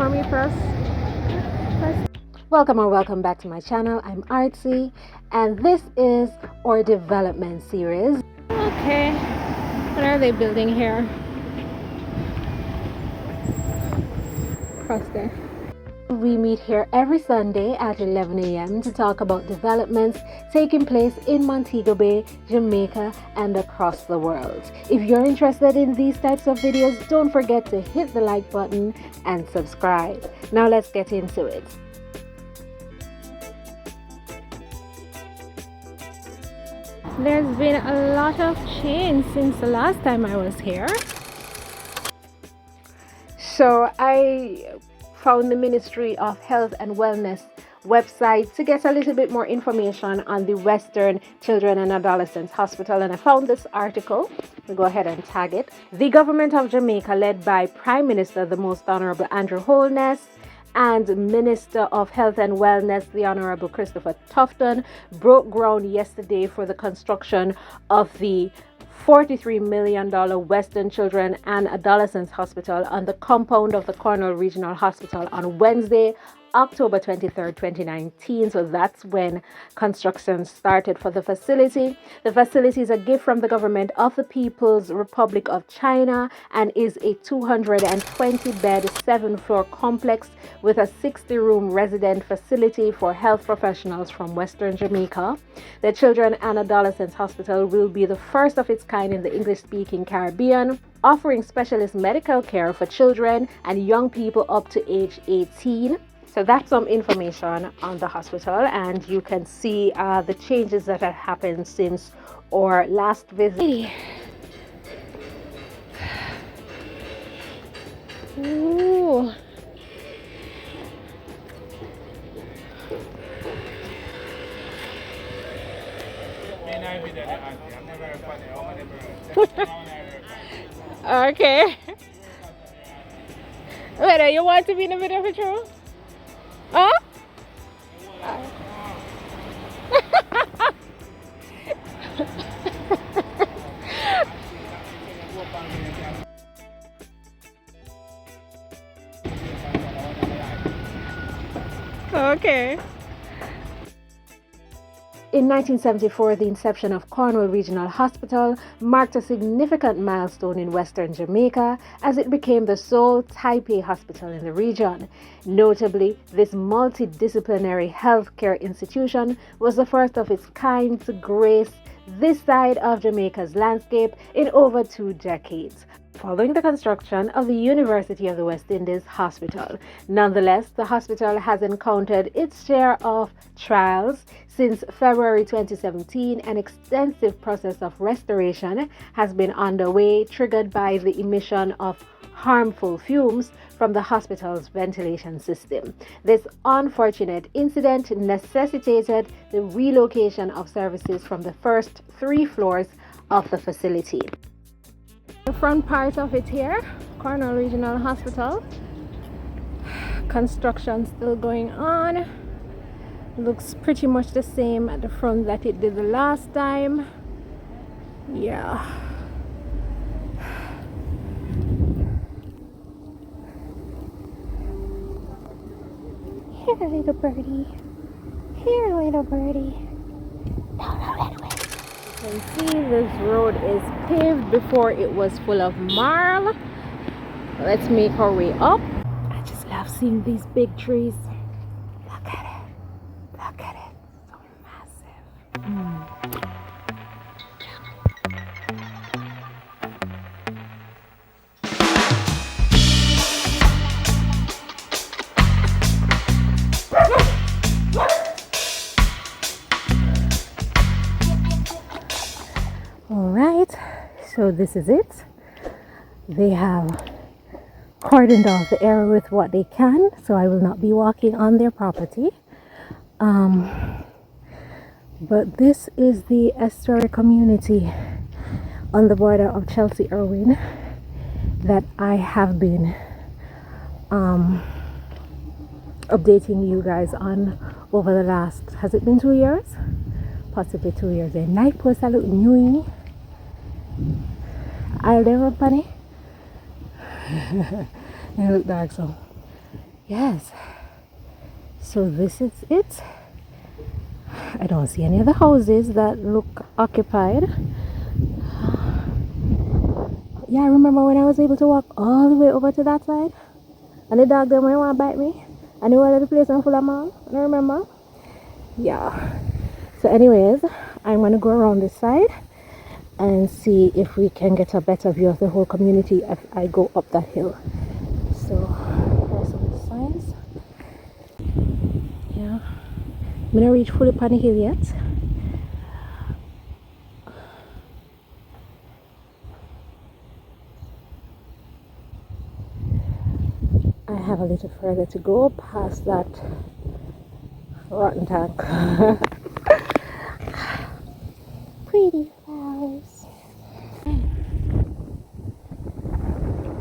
for me, press. Welcome or welcome back to my channel. I'm Artsy and this is our development series. Okay, what are they building here? Across there. We meet here every Sunday at 11 a.m. to talk about developments taking place in Montego Bay, Jamaica, and across the world. If you're interested in these types of videos, don't forget to hit the like button and subscribe. Now let's get into it. There's been a lot of change since the last time I was here. So I found the Ministry of Health and Wellness website to get a little bit more information on the Western Children and Adolescents Hospital, and I found this article. We'll go ahead and tag it. The government of Jamaica, led by Prime Minister the Most Honorable Andrew Holness and Minister of Health and Wellness the Honorable Christopher Tufton, broke ground yesterday for the construction of the $43 million Western Children and Adolescents Hospital on the compound of the Cornwall Regional Hospital on Wednesday, October 23rd, 2019. So that's when construction started for the facility. The facility is a gift from the government of the People's Republic of China and is a 220-bed, 7-floor complex with a 60-room resident facility for health professionals from Western Jamaica. The Children and Adolescents Hospital will be the first of its kind in the English-speaking Caribbean, offering specialist medical care for children and young people up to age 18. So that's some information on the hospital, and you can see the changes that have happened since our last visit. Ooh. Okay. Wait, you want to be in a bit of a trouble? Huh? Okay. In 1974, the inception of Cornwall Regional Hospital marked a significant milestone in Western Jamaica as it became the sole Type A hospital in the region. Notably, this multidisciplinary healthcare institution was the first of its kind to grace this side of Jamaica's landscape in over 2 decades, following the construction of the University of the West Indies Hospital. Nonetheless, the hospital has encountered its share of trials. Since February 2017, an extensive process of restoration has been underway, triggered by the emission of harmful fumes from the hospital's ventilation system. This unfortunate incident necessitated the relocation of services from the first 3 floors of the facility. The front part of it here, Cornwall Regional Hospital. Construction still going on. Looks pretty much the same at the front that it did the last time. Yeah. Here, little birdie. Here, little birdie. No, that way. You can see this road is paved before it was full of marl. Let's make our way up. I just love seeing these big trees. Look at it. Look at it. So massive. Alright, so this is it. They have cordoned off the area with what they can, so I will not be walking on their property. But this is the Estuary community on the border of Chelsea Irwin that I have been updating you guys on over the last, has it been 2 years? Possibly 2 years. And I post a little new I'll never funny. It look dark, so yes, so this is it. I don't see any other houses that look occupied. Yeah, I remember when I was able to walk all the way over to that side, and the dog them want to bite me, and they wanted the place and full of mom. I remember. Yeah. So, anyways, I'm gonna go around this side and see if we can get a better view of the whole community if I go up that hill. So, here are some of the signs. Yeah. I'm gonna reach fully upon the hill yet. I have a little further to go past that rotten tank. Pretty flowers.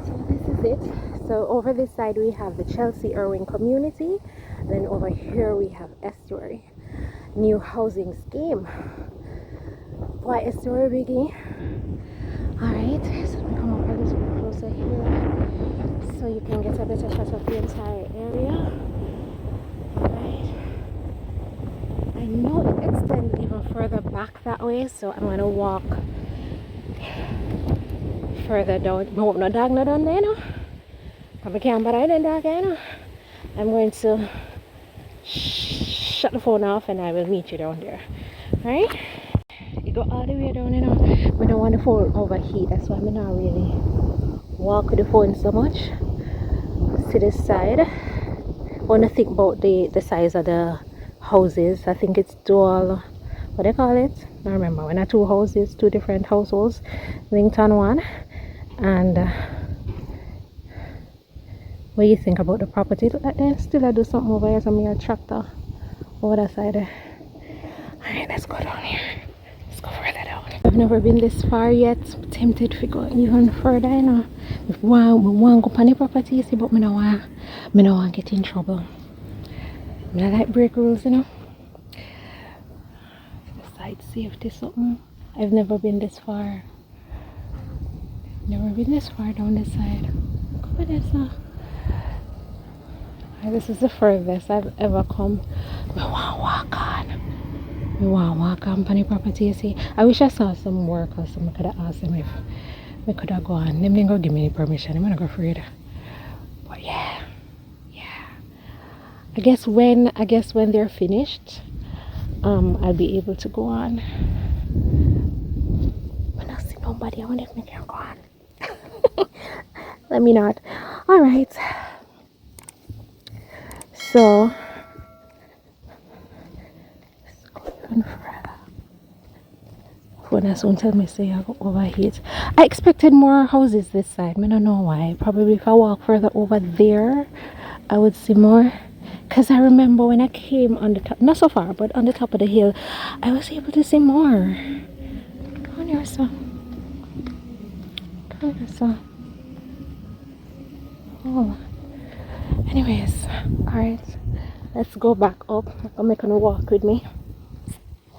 So this is it. So over this side we have the Chelsea Irving community, and then over here we have Estuary new housing scheme. Why Estuary biggie? Alright, so let me come up a little bit closer here so you can get a better shot of the entire area. Alright. I know it extends even further back that way, so I'm gonna walk further down. I hope no dog not down there, no. Probably can't, but I didn't dog, you know. I'm going to shut the phone off and I will meet you down there. Alright? You go all the way down, you know. We don't want the phone overheat, that's why I'm not really walk with the phone so much. See this side. I want to think about the size of the houses. I think it's dual, what do you call it? I remember when I two houses, two different households linked on one. And what do you think about the property? Look like they still I do something over here, some of your tractor over that side there. Alright, let's go down here. Let's go further down. I've never been this far yet. I'm tempted to go even further, you know. If I want to go on the property, you see, but I don't want to get in trouble. I don't like break rules, you know. The side safety something. I've never been this far. Never been this far down this side. Come on, this now. This is the furthest I've ever come. I want to walk on. I want to walk on the property, you see. I wish I saw some work or something. I could have asked them if we could have gone. Them didn't go give me any permission. I'm not go afraid. But yeah. I guess when they're finished, I'll be able to go on. When I see nobody, I wonder if I can go on. Let me not. Alright. So let's go even further. When I soon tell me say I go overheat. I expected more houses this side. I don't know why. Probably if I walk further over there, I would see more. Because I remember when I came on the top, not so far, but on the top of the hill, I was able to see more. Come on here, son. Come here, son. Oh. Anyways, alright. Let's go back up. I'm making a walk with me.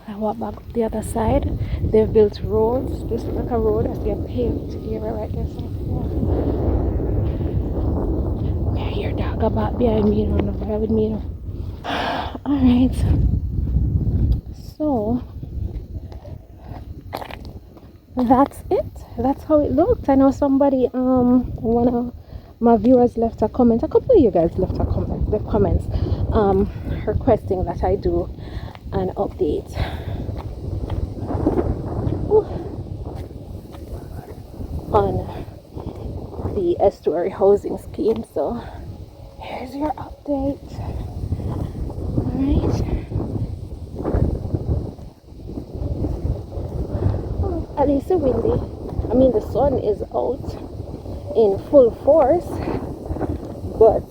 I walk back up the other side. They've built roads. This is like a road. I see a paved area right there. So, yeah. I hear dog about behind me, you know, bear with me, you know. Alright. So that's it. That's how it looked. I know somebody one of my viewers left a comment. A couple of you guys left a comment, the comments requesting that I do an update on the Estuary Housing Scheme. So here's your update. Alright. Oh, at least it's windy. I mean, the sun is out in full force, but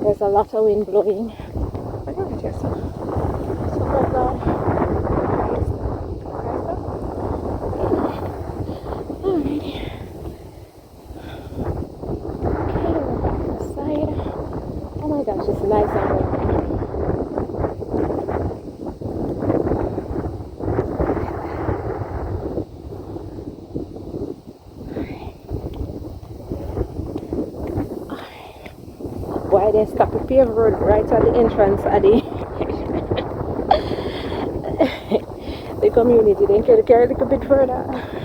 there's a lot of wind blowing. I don't know, so hold on. Alrighty. Okay, we're back to the side. Oh my gosh, it's nice and windy. why they stop the paved road right at the entrance of the the community. They could carry a little bit further.